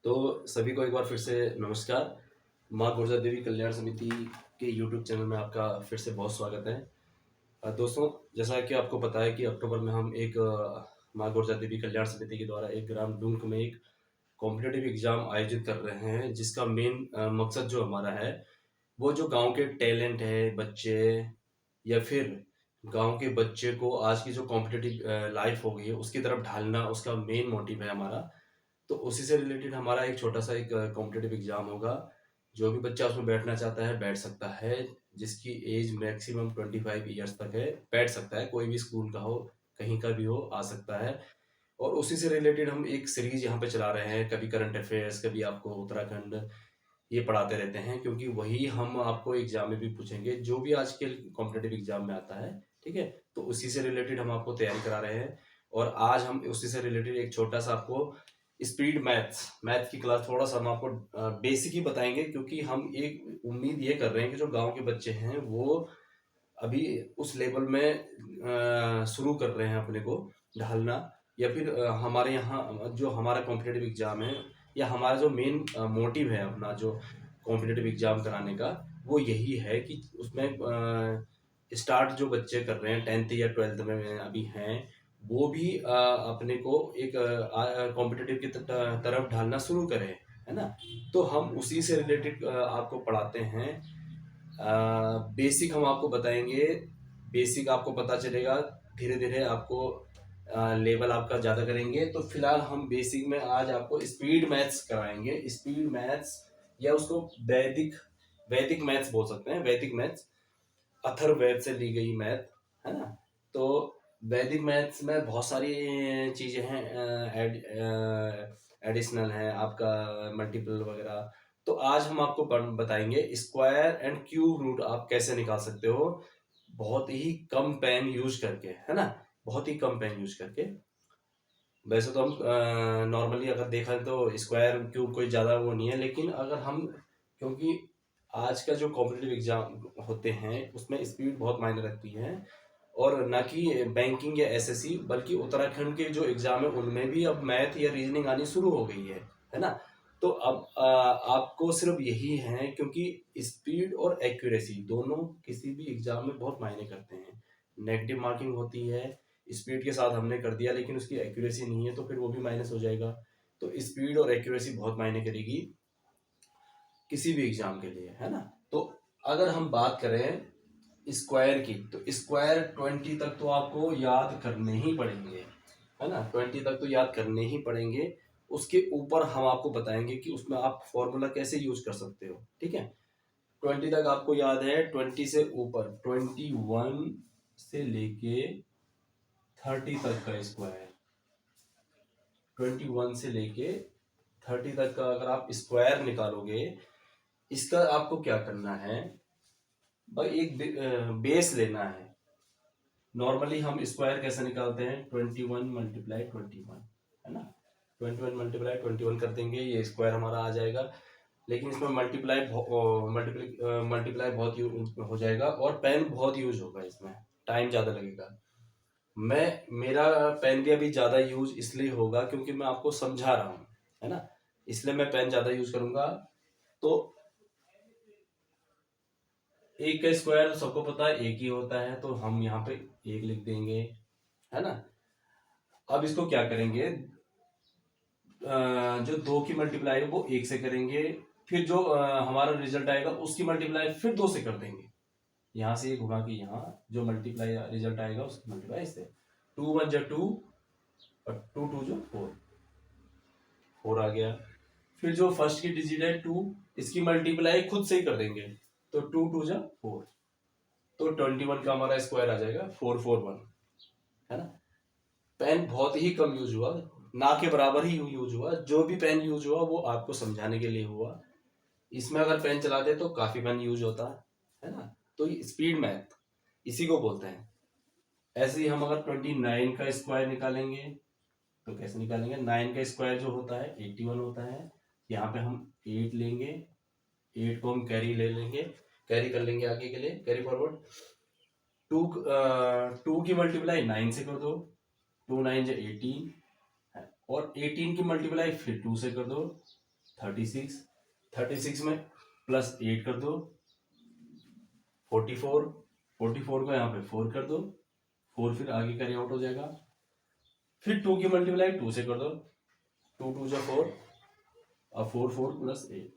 तो सभी को एक बार फिर से नमस्कार। माँ गुर्जर देवी कल्याण समिति के यूट्यूब चैनल में आपका फिर से बहुत स्वागत है। दोस्तों, जैसा कि आपको पता है कि अक्टूबर में हम एक माँ गुर्जर देवी कल्याण समिति के द्वारा एक ग्राम डुंक में एक कॉम्पिटिटिव एग्जाम आयोजित कर रहे हैं, जिसका मेन मकसद जो हमारा है वो जो गांव के टैलेंट है बच्चे, या फिर गांव के बच्चे को आज की जो कॉम्पिटिटिव लाइफ हो गई है उसकी तरफ ढालना, उसका मेन मोटिव है हमारा। तो उसी से रिलेटेड हमारा एक छोटा सा एक कॉम्पिटिटिव एग्जाम होगा। जो भी बच्चा उसमें बैठना चाहता है बैठ सकता है। जिसकी एज मैक्सिमम 25 ईयर्स तक है बैठ सकता है, कोई भी स्कूल का हो, कहीं का भी हो, आ सकता है। और उसी से रिलेटेड हम एक सीरीज यहाँ पे चला रहे हैं, कभी करंट अफेयर्स, कभी आपको उत्तराखंड, ये पढ़ाते रहते हैं, क्योंकि वही हम आपको एग्जाम में भी पूछेंगे जो भी आज के कॉम्पिटेटिव एग्जाम में आता है। ठीक है, तो उसी से रिलेटेड हम आपको तैयारी करा रहे हैं। और आज हम उसी से रिलेटेड एक छोटा सा आपको स्पीड मैथ की क्लास, थोड़ा सा हम आपको बेसिक ही बताएंगे, क्योंकि हम एक उम्मीद ये कर रहे हैं कि जो गांव के बच्चे हैं वो अभी उस लेवल में शुरू कर रहे हैं अपने को ढालना, या फिर हमारे यहाँ जो हमारा कॉम्पिटेटिव एग्जाम है, या हमारा जो मेन मोटिव है अपना जो कॉम्पिटेटिव एग्जाम कराने का, वो यही है कि उसमें स्टार्ट जो बच्चे कर रहे हैं 10th या 12th में अभी हैं, वो भी अपने को एक कॉम्पिटेटिव की तरफ ढालना शुरू करें, है ना। तो हम उसी से रिलेटेड आपको पढ़ाते हैं। बेसिक हम आपको बताएंगे, बेसिक आपको पता चलेगा, धीरे धीरे आपको लेवल आपका ज़्यादा करेंगे। तो फिलहाल हम बेसिक में आज आपको स्पीड मैथ्स कराएंगे। स्पीड मैथ्स, या उसको वैदिक वैदिक मैथ्स बोल सकते हैं। वैदिक मैथ्स अथर्ववेद से ली गई मैथ, है ना। तो वैदिक मैथ्स में बहुत सारी चीज़ें हैं, एडिशनल है आपका, मल्टीपल वगैरह। तो आज हम आपको बताएंगे स्क्वायर एंड क्यूब रूट आप कैसे निकाल सकते हो, बहुत ही कम पेन यूज करके, है ना। बहुत ही कम पेन यूज करके। वैसे तो हम नॉर्मली अगर देखा तो स्क्वायर क्यूब कोई ज़्यादा वो नहीं है, लेकिन अगर हम, क्योंकि आज का जो कॉम्पिटिटिव एग्जाम होते हैं उसमें स्पीड बहुत मायने रखती है, और ना कि बैंकिंग या एसएससी, बल्कि उत्तराखंड के जो एग्जाम है उनमें भी अब मैथ या रीजनिंग आनी शुरू हो गई है ना। तो अब आपको सिर्फ यही है, क्योंकि स्पीड और एक्यूरेसी दोनों किसी भी एग्जाम में बहुत मायने करते हैं। नेगेटिव मार्किंग होती है, स्पीड के साथ हमने कर दिया लेकिन उसकी एक्यूरेसी नहीं है तो फिर वो भी माइनस हो जाएगा। तो स्पीड और एक्यूरेसी बहुत मायने करेगी किसी भी एग्जाम के लिए, है ना। तो अगर हम बात करें स्क्वायर की, तो स्क्वायर 20 तक तो आपको याद करने ही पड़ेंगे, है ना। 20 तक तो याद करने ही पड़ेंगे। उसके ऊपर हम आपको बताएंगे कि उसमें आप फॉर्मूला कैसे यूज कर सकते हो। ठीक है, 20 तक आपको याद है। 20 से ऊपर 21 से लेके 30 तक का स्क्वायर, 21 से लेके 30 तक का अगर आप स्क्वायर निकालोगे, इसका आपको क्या करना है भाई, एक बेस लेना है। नॉर्मली हम स्क्वायर कैसे निकालते हैं, 21 मल्टीप्लाई 21, है ना। 21 मल्टीप्लाई 21 कर देंगे, ये स्क्वायर हमारा आ जाएगा। लेकिन इसमें मल्टीप्लाई बहुत हो जाएगा, और पेन बहुत यूज होगा, इसमें टाइम ज़्यादा लगेगा। मेरा पेन भी अभी ज़्यादा यूज इसलिए होगा क्योंकि मैं आपको समझा रहा हूँ, है ना। इसलिए मैं पेन ज़्यादा यूज करूंगा। तो एक का स्क्वायर सबको पता है एक ही होता है, तो हम यहाँ पे एक लिख देंगे, है ना। अब इसको क्या करेंगे, जो दो की मल्टीप्लाई है वो एक से करेंगे, फिर जो हमारा रिजल्ट आएगा उसकी मल्टीप्लाई फिर दो से कर देंगे। यहाँ से ये घुमा के यहाँ जो मल्टीप्लाई रिजल्ट आएगा उसकी मल्टीप्लाई इससे, 2 1 जा 2, और 2 2 जो 4, 4 आ गया। फिर जो फर्स्ट की डिजिट है 2, इसकी मल्टीप्लाई खुद से ही कर देंगे, तो 2 2 जा 4, तो 21 का हमारा स्क्वायर आ जाएगा 441, है ना। पेन बहुत ही कम यूज हुआ, ना के बराबर ही यूज हुआ। जो भी पेन यूज हुआ वो आपको समझाने के लिए हुआ। इसमें अगर पेन चलाते तो काफी पेन यूज होता है ना। तो स्पीड मैथ इसी को बोलते हैं। ऐसे ही हम अगर 29 का स्क्वायर निकालेंगे तो कैसे निकालेंगे, 9 का स्क्वायर जो होता है 81 होता है। यहाँ पे हम 8 लेंगे, 8 को हम कैरी ले लेंगे, कैरी कर लेंगे आगे के लिए, कैरी फॉरवर्ड। 2 की मल्टीप्लाई 9 से कर दो, 2 9 जो 18, और 18 की मल्टीप्लाई फिर 2 से कर दो, 36, 36 में प्लस 8 कर दो 44, 44 को यहाँ पे 4 कर दो 4, फिर आगे कैरी आउट हो जाएगा। फिर 2 की मल्टीप्लाई 2 से कर दो, 2 2 जा 4, अब 4 4 प्लस 8,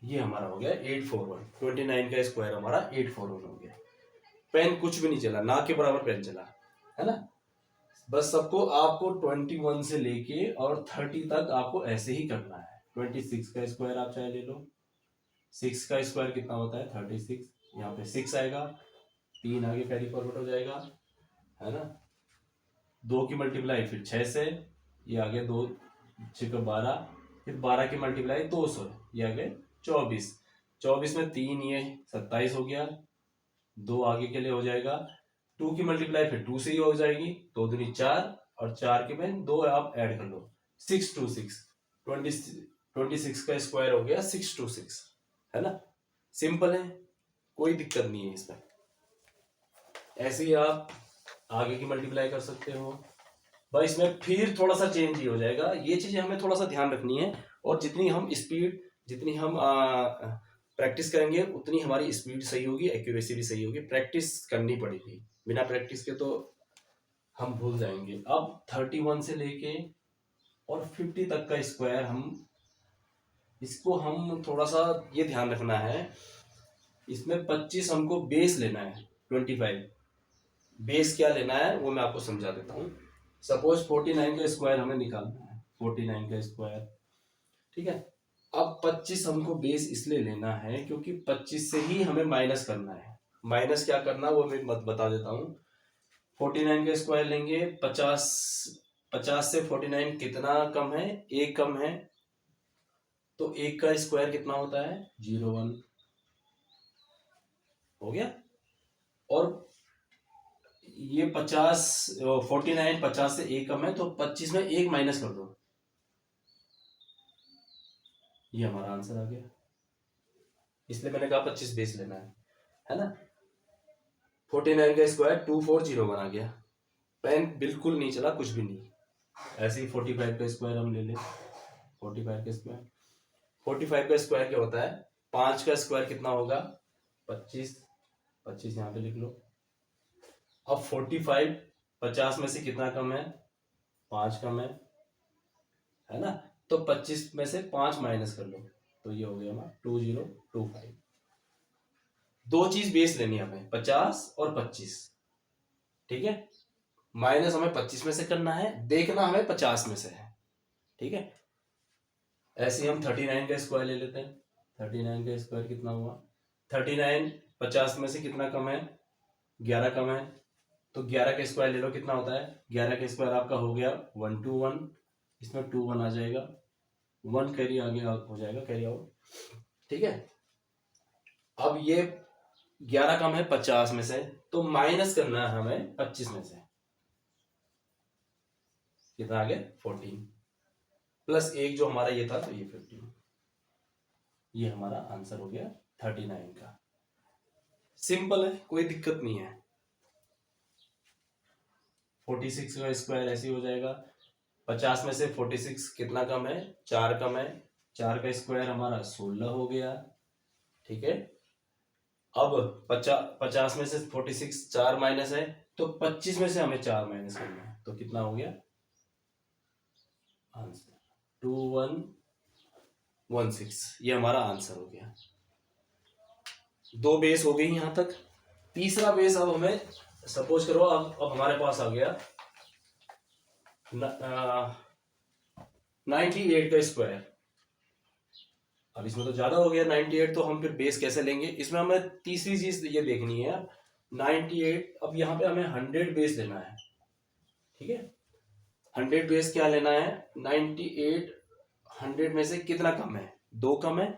ये हमारा हो गया 841। 29 का स्क्वायर हमारा 841 हो गया। पेन कुछ भी नहीं चला, ना के बराबर पेन चला, है ना। बस सबको आपको 21 से लेके और 30 तक आपको ऐसे ही करना है। 26 का स्क्वायर आप चाहे ले लो, 6 का स्क्वायर कितना होता है 36, यहाँ पे 6 आएगा, 3 आगे कैरी फॉरवर्ड हो जाएगा, है ना। 2 की मल्टीप्लाई फिर 6 से, ये आगे 2 6 12, फिर 12 की मल्टीप्लाई 200, ये आगे 24, 24 में 3 ये 27 हो गया, 2 आगे के लिए हो जाएगा। 2 की मल्टीप्लाई फिर 2 से ही हो जाएगी, 2 दूनी 4 और 4 के में 2 आप ऐड कर लो, 6 2 6, 26 का स्क्वायर हो गया 6 2 6, है ना। सिंपल है, कोई दिक्कत नहीं है इसमें। ऐसे ही आप आगे की मल्टीप्लाई कर सकते हो। बस इसमें फिर थोड़ा सा चेंज ही हो जाएगा, ये चीजें हमें थोड़ा सा ध्यान रखनी है। और जितनी हम स्पीड, जितनी हम प्रैक्टिस करेंगे उतनी हमारी स्पीड सही होगी, एक्यूरेसी भी सही होगी। प्रैक्टिस करनी पड़ेगी, बिना प्रैक्टिस के तो हम भूल जाएंगे। अब 31 से लेके और 50 तक का स्क्वायर इसको हम थोड़ा सा ये ध्यान रखना है, इसमें 25 हमको बेस लेना है, 25 बेस क्या लेना है वो मैं आपको समझा देता हूँ। सपोज 49 का स्क्वायर हमें निकालना है, 49 का स्क्वायर, ठीक है। अब 25 हमको बेस इसलिए लेना है क्योंकि 25 से ही हमें माइनस करना है। माइनस क्या करना वो मैं बता देता हूँ। 49 का स्क्वायर लेंगे, 50 से 49 कितना कम है, 1 कम है, तो 1 का स्क्वायर कितना होता है 01 हो गया। और ये 49 50 से 1 कम है, तो 25 में 1 माइनस कर दो, ये हमारा आंसर आ गया। इसलिए मैंने कहा 25 बेस लेना है ना। 49 का स्क्वायर 2401 आ गया। पेन बिल्कुल नहीं चला, कुछ भी नहीं। ऐसे ही 45 का स्क्वायर हम ले लें, 45 का स्क्वायर, 45 का स्क्वायर क्या होता है, 5 का स्क्वायर कितना होगा 25, 25 यहाँ पे लिख लो। अब 45 50 में से कितना कम है 5 कम है ना। तो 25 में से 5 माइनस कर लो, तो ये हो गया हमारा 2025। दो चीज बेस लेनी है हमें, 50 और 25, ठीक है। माइनस हमें 25 में से करना है, देखना हमें 50 में से है, ठीक है। ऐसे ही हम 39 का स्क्वायर ले लेते हैं। 39 का स्क्वायर कितना हुआ 39, 50 में से कितना कम है 11 कम है, तो 11 का स्क्वायर ले लो, कितना होता है 11 का स्क्वायर आपका हो गया 121, इसमें 21 आ जाएगा, 1 कैरी आगे हो जाएगा, कैरी आउट, ठीक है। अब ये 11 कम है 50 में से, तो माइनस करना है हमें 25 में से, कितना आ गया 14, प्लस 1 जो हमारा ये था तो ये 15, ये हमारा आंसर हो गया 39 का। सिंपल है, कोई दिक्कत नहीं है। 46 का स्क्वायर ऐसे ही हो जाएगा, 50 में से 46 कितना कम है 4 कम है, 4 का स्क्वायर हमारा 16 हो गया, ठीक है। अब 50 में से 46 4 माइनस है, तो 25 में से हमें 4 माइनस करना है, तो कितना हो गया आंसर 2116, ये हमारा आंसर हो गया। दो बेस हो गई यहां तक। तीसरा बेस अब हमें सपोज करो, अब हमारे पास आ गया 98 का स्क्वायर। अब इसमें तो ज्यादा हो गया 98, तो हम फिर बेस कैसे लेंगे, इसमें हमें तीसरी चीज ये देखनी है 98। अब यहाँ पे हमें 100 बेस लेना है, ठीक है। 100 बेस क्या लेना है 98, 100 में से कितना कम है 2 कम है,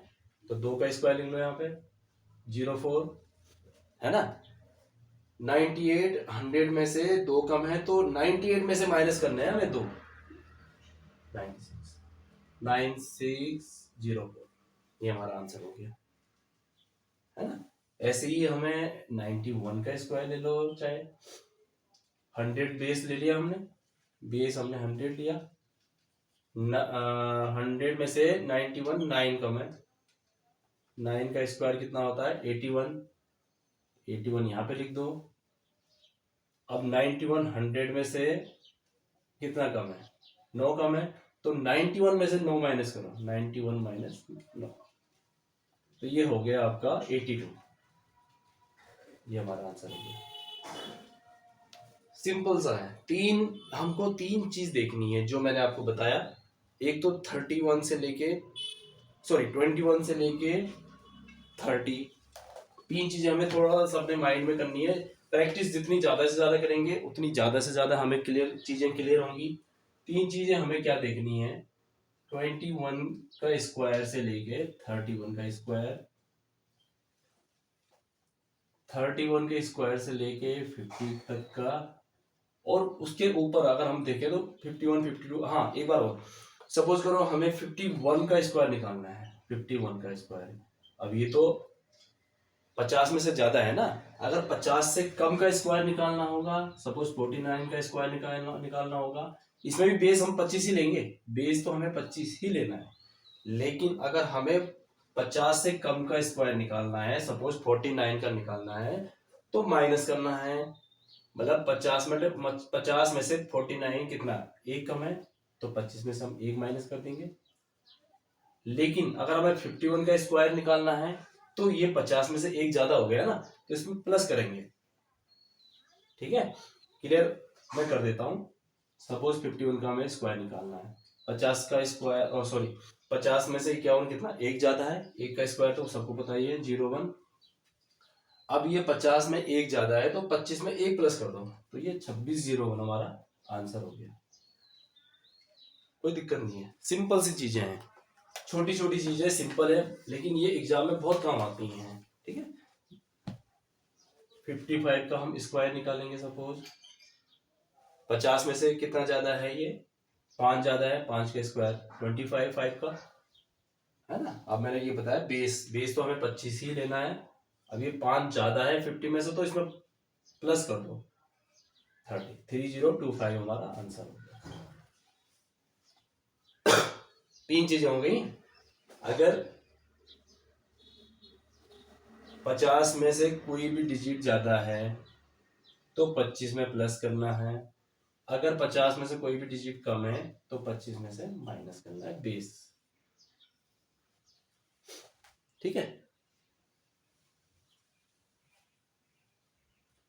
तो 2 का स्क्वायर लिख लो यहाँ पे 04, है ना। 98 100 में से 2 कम है, तो 98 में से माइनस करना है हमें 2, 9604, ये हमारा आंसर हो गया, है ना। ऐसे ही हमें 91 का स्क्वायर ले लो चाहे, 100 बेस ले लिया हमने, बेस हमने 100 लिया, 100 में से 91 9 कम है, 9 का स्क्वायर कितना होता है 81, 81 यहाँ पे लिख दो। अब 91 100 में से कितना कम है 9 कम है, तो 91 में से 9 माइनस करो, 91 माइनस 9, तो ये हो गया आपका 82, ये हमारा आंसर हो गया। सिंपल सा है। हमको तीन चीज देखनी है जो मैंने आपको बताया, एक तो 31 से लेके 21 से लेके 30, तीन चीजें हमें थोड़ा सा अपने माइंड में करनी है। प्रैक्टिस जितनी ज्यादा से ज्यादा करेंगे उतनी ज्यादा से ज्यादा हमें चीजें क्लियर होंगी। तीन चीजें हमें क्या देखनी है, 21 का स्क्वायर से लेके 31 का स्क्वायर, 31 के स्क्वायर से लेके 50 तक का, और उसके ऊपर अगर हम देखें तो 51 52, हाँ एक बार और सपोज करो हमें 51 का स्क्वायर निकालना है, 51 का स्क्वायर, अब ये तो 50 में से ज्यादा है ना, अगर 50 से कम का स्क्वायर निकालना होगा, सपोज 49 का स्क्वायर निकालना होगा, इसमें भी बेस हम 25 ही लेंगे, बेस तो हमें 25 ही लेना है, लेकिन अगर हमें 50 से कम का स्क्वायर निकालना है, सपोज 49 का निकालना है, तो माइनस करना है, मतलब 50 में से 49 कितना एक कम है, तो 25 में से हम एक माइनस कर देंगे। लेकिन अगर हमें 51 का स्क्वायर निकालना है तो ये 50 में से एक ज्यादा हो गया ना, तो इसमें प्लस करेंगे। ठीक है, क्लियर, मैं कर देता हूं। सपोज 51 का हमें स्क्वायर निकालना है, 50 का स्क्वायर, और सॉरी 50 में से 51 कितना एक ज्यादा है, एक का स्क्वायर तो सबको पता ही है 01, अब ये 50 में एक ज्यादा है तो 25 में एक प्लस कर दो, तो ये 2601 हमारा आंसर हो गया। कोई दिक्कत नहीं है, सिंपल सी चीजें हैं, छोटी छोटी चीजें सिंपल है, लेकिन ये एग्जाम में बहुत काम आती हैं। ठीक है, 55 का हम स्क्वायर निकालेंगे, सपोज 50 में से कितना ज्यादा है, ये 5 ज्यादा है, 5 का स्क्वायर 25, 5 का है ना। अब मैंने ये बताया बेस तो हमें 25 ही लेना है, अब ये 5 ज्यादा है 50 में से, तो इसमें प्लस कर दो 30 हमारा आंसर हो गया। तीन चीजें हो गई, अगर 50 में से कोई भी डिजिट ज्यादा है तो 25 में प्लस करना है, अगर 50 में से कोई भी डिजिट कम है तो 25 में से माइनस करना है बेस। ठीक है,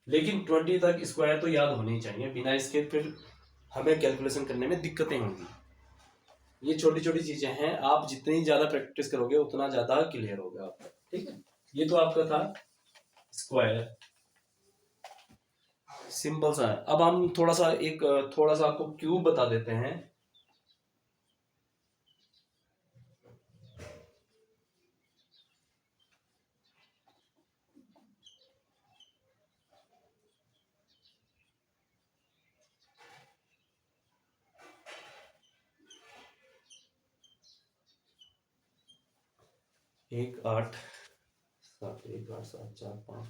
लेकिन 20 तक स्क्वायर तो याद होने ही चाहिए, बिना इसके फिर हमें कैलकुलेशन करने में दिक्कतें होंगी। ये छोटी छोटी चीजें हैं, आप जितनी ज्यादा प्रैक्टिस करोगे उतना ज्यादा क्लियर होगा आपका। ठीक है, ये तो आपका था स्क्वायर, सिंपल सा है। अब हम थोड़ा सा आपको क्यूब बता देते हैं। एक 8 7 1 8 7 4 5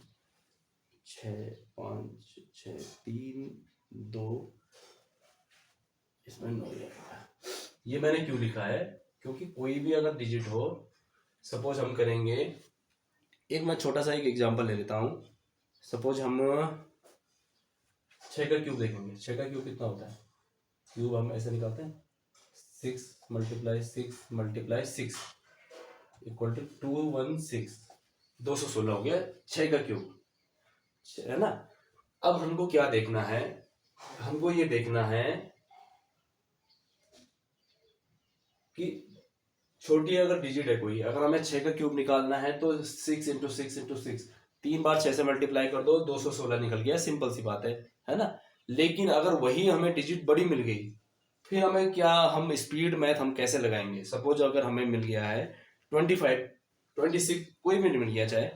6 5 6 3 2, इसमें 9 लिखा है। ये मैंने क्यों लिखा है, क्योंकि कोई भी अगर डिजिट हो, सपोज हम करेंगे, एक मैं छोटा सा एक एग्जांपल ले लेता हूं, सपोज हम 6 का क्यूब देखेंगे। 6 का क्यूब कितना होता है, क्यूब हम ऐसे निकालते हैं 6 × 6 × 6 इक्वल टू 216, 216 हो गया 6 का क्यूब, है ना। अब हमको क्या देखना है, हमको ये देखना है कि छोटी अगर डिजिट है कोई, अगर हमें 6 का क्यूब निकालना है तो 6 × 6 × 6, 3 बार 6 से मल्टीप्लाई कर दो, 216 निकल गया, सिंपल सी बात है ना। लेकिन अगर वही हमें डिजिट बड़ी मिल गई, फिर हमें क्या, हम स्पीड मैथ हम कैसे लगाएंगे। सपोज अगर हमें मिल गया है 25 26, कोई भी नहीं मिल गया, चाहे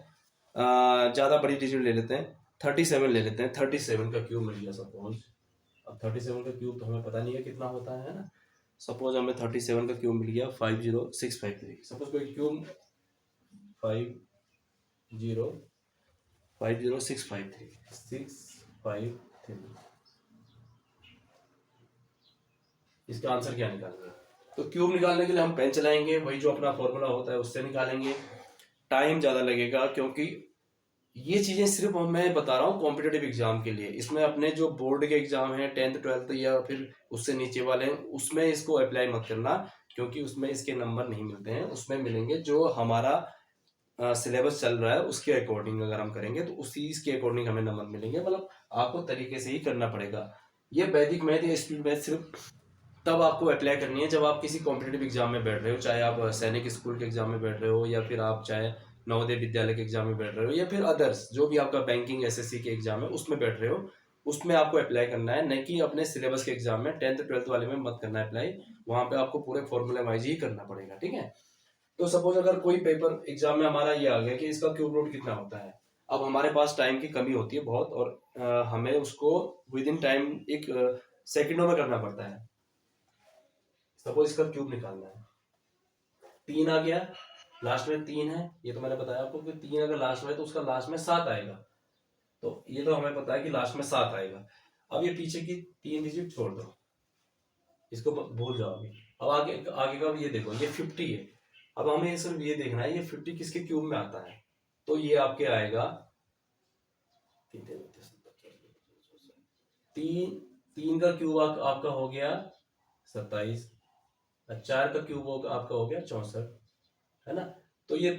ज्यादा बड़ी डिजिट ले लेते हैं, 37 ले लेते हैं, 37 का क्यूब मिल गया सपोज। अब 37 का क्यूब तो हमें पता नहीं है कितना होता है ना। सपोज हमें 37 का क्यूब मिल गया 50653, सपोज कोई क्यूब 50653 653, इसका आंसर क्या निकालेंगे? तो क्यूब निकालने के लिए हम पेन चलाएंगे, वही जो अपना फॉर्मूला होता है उससे निकालेंगे। टाइम ज़्यादा लगेगा, क्योंकि ये चीज़ें सिर्फ मैं बता रहा हूँ कॉम्पिटेटिव एग्जाम के लिए। इसमें अपने जो बोर्ड के एग्जाम हैं 10th 12th या फिर उससे नीचे वाले हैं, उसमें इसको अप्लाई मत करना, क्योंकि उसमें इसके नंबर नहीं मिलते हैं। उसमें मिलेंगे जो हमारा सिलेबस चल रहा है उसके अकॉर्डिंग अगर हम करेंगे तो उसी के अकॉर्डिंग हमें नंबर मिलेंगे। मतलब आपको तरीके से ही करना पड़ेगा। ये वैदिक मैथ या स्पीड मैथ सिर्फ तब आपको अप्लाई करनी है जब आप किसी कॉम्पिटेटिव एग्जाम में बैठ रहे हो, चाहे आप सैनिक स्कूल के एग्जाम में बैठ रहे हो, या फिर आप चाहे नवोदय विद्यालय के एग्जाम में बैठ रहे हो, या फिर अदर्स जो भी आपका बैंकिंग एसएससी के एग्जाम है उसमें बैठ रहे हो, उसमें आपको अप्लाई करना है। न कि अपने सिलेबस के एग्जाम में 10th 12th वाले में मत करना अप्लाई। वहां पे आपको पूरे फॉर्मूले वाइज ही करना पड़ेगा, ठीक है। तो सपोज अगर कोई पेपर एग्जाम में हमारा ये आ गया कि इसका क्यूब रूट कितना होता है, अब हमारे पास टाइम की कमी होती है बहुत, और हमें उसको विद इन टाइम एक सेकंडों में करना पड़ता है। सपोज इसका क्यूब निकालना है, 3 आ गया, लास्ट में 3 है, ये तो मैंने बताया आपको कि 3 अगर लास्ट में है तो उसका लास्ट में 7 आएगा। तो ये तो हमें पता है कि लास्ट में 7 आएगा। अब ये पीछे की 3 डिजिट छोड़ दो, इसको भूल जाओ अभी। अब आगे आगे का ये देखो, ये 50 है। अब हमें सिर्फ ये देखना है ये 50 किसके क्यूब में आता है। तो ये आपके आएगा 3 का क्यूब आपका हो गया 27, 4 का क्यूब आपका हो गया 64, है ना। तो ये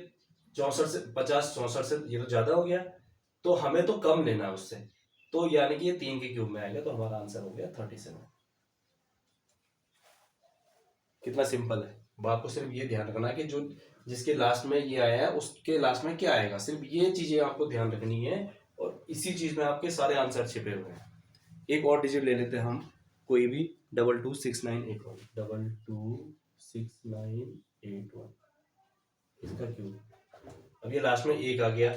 64 से 50, 64 से ये तो ज्यादा हो गया, तो हमें तो कम लेना है उससे। तो यानी कि ये 3 के क्यूब में आएगा, तो हमारा आंसर हो गया 37। कितना सिंपल है। अब आपको सिर्फ ये ध्यान रखना है कि जो जिसके लास्ट में ये आया है उसके लास्ट में क्या आएगा, सिर्फ ये चीजें आपको ध्यान रखनी है, और इसी चीज में आपके सारे आंसर छिपे हुए हैं। एक और डिजिट ले लेते हैं हम, कोई भी 226981, 226981 इसका क्यूब। अब ये लास्ट में 1 आ गया,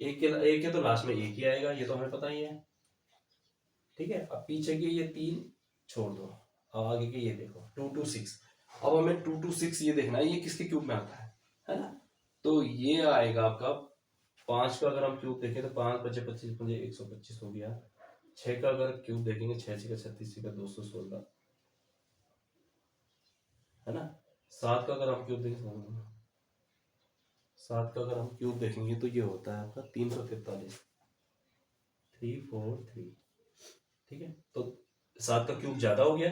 एक है तो लास्ट में 1 ही आएगा, ये तो हमें पता ही है, ठीक है। अब पीछे के ये 3 छोड़ दो, अब आगे के ये देखो 226। अब हमें 226 ये देखना है ये किसके क्यूब में आता है ना। तो ये आएगा आपका 5 का अगर हम क्यूब देखें तो 5 बचे 25 मुझे 125 हो गया। 6 का अगर क्यूब देखेंगे 6 का 36 का 216, है ना। 7 का अगर हम क्यूब देखेंगे 7 का अगर हम क्यूब देखेंगे तो ये होता है आपका 343, 343, ठीक है। तो 7 का क्यूब ज्यादा हो गया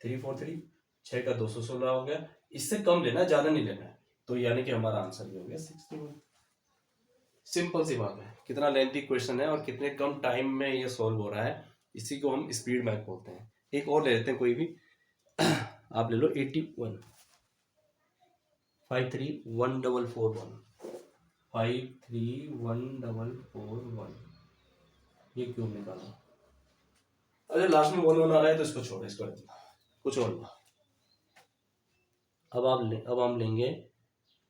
343, 6 का 216 हो गया, इससे कम लेना है, ज्यादा नहीं लेना है। तो यानी कि हमारा आंसर भी हो गया 61। सिंपल सी बात है। कितना लेंथी क्वेश्चन है और कितने कम टाइम में ये सॉल्व हो रहा है, इसी को हम स्पीड मैथ बोलते हैं। एक और ले लेते हैं कोई भी आप ले लो 81 531441, 531441, ये क्यूब निकालो। अगर लास्ट में 1 1 आ रहा है तो इसको छोड़ो, इसको कुछ और लो। अब हम लेंगे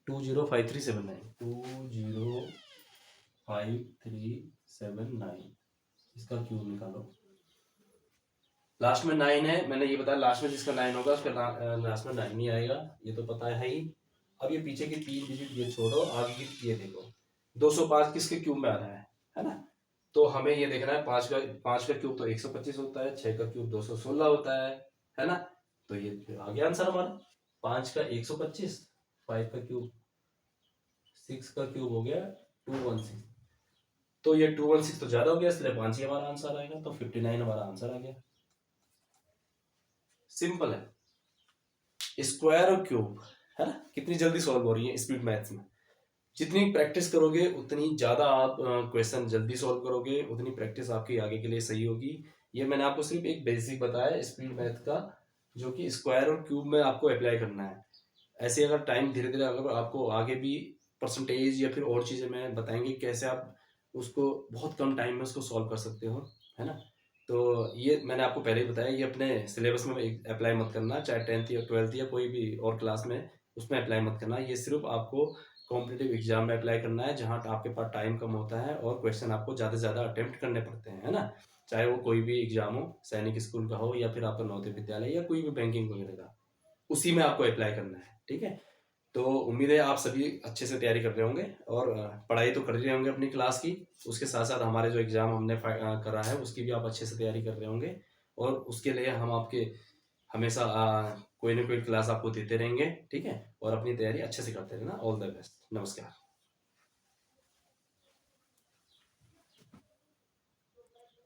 205379, 205379, इसका क्यूब निकालो। लास्ट में 9 है, मैंने ये बताया लास्ट में जिसका 9 होगा उसका लास्ट में 9 ही आएगा, ये तो पता है ही। अब ये पीछे की 3 डिजिट ये छोड़ो, आगे की ये देखो 205 किसके क्यूब में आ रहा है ना। तो हमें ये देखना है 5 का क्यूब तो 125 होता है, 6 का क्यूब 216 होता है ना। तो ये आ गया आंसर हमारा 5 का 125, 5 का क्यूब 6 का क्यूब हो गया 216। तो ये 216 तो ज्यादा हो गया, इसलिए 5 ही हमारा आंसर आएगा, तो 59 हमारा आंसर आ गया। सिंपल है। स्क्वायर और क्यूब, है ना, कितनी जल्दी सॉल्व हो रही है स्पीड मैथ्स में। जितनी प्रैक्टिस करोगे उतनी ज्यादा आप क्वेश्चन जल्दी सॉल्व करोगे, उतनी प्रैक्टिस आपकी आगे के लिए सही होगी। ये मैंने आपको सिर्फ एक बेसिक बताया स्पीड मैथ का, जो कि स्क्वायर और क्यूब में आपको अप्लाई करना है। ऐसे अगर टाइम धीरे धीरे अगर आपको आगे भी परसेंटेज या फिर और चीजें मैं बताएंगे कैसे आप उसको बहुत कम टाइम में उसको सॉल्व कर सकते हो, है ना। तो ये मैंने आपको पहले ही बताया, ये अपने सिलेबस में अप्लाई मत करना, चाहे 10th या 12th या कोई भी और क्लास में उसमें अप्लाई मत करना। ये सिर्फ आपको कॉम्पिटेटिव एग्जाम में अप्लाई करना है, जहाँ आपके पास टाइम कम होता है और क्वेश्चन आपको ज़्यादा से ज़्यादा अटेम्प्ट करने पड़ते हैं, है ना। चाहे वो कोई भी एग्जाम हो, सैनिक स्कूल का हो या फिर आपका नवोदय विद्यालय या कोई भी बैंकिंग वगैरह का, उसी में आपको अप्लाई करना है, ठीक है। तो उम्मीद है आप सभी अच्छे से तैयारी कर रहे होंगे और पढ़ाई तो कर रहे होंगे अपनी क्लास की, उसके साथ साथ हमारे जो एग्ज़ाम हमने करा है उसकी भी आप अच्छे से तैयारी कर रहे होंगे। और उसके लिए हम आपके हमेशा कोई ना कोई क्लास आपको देते रहेंगे, ठीक है? और अपनी तैयारी अच्छे से करते रहना। All the best. नमस्कार।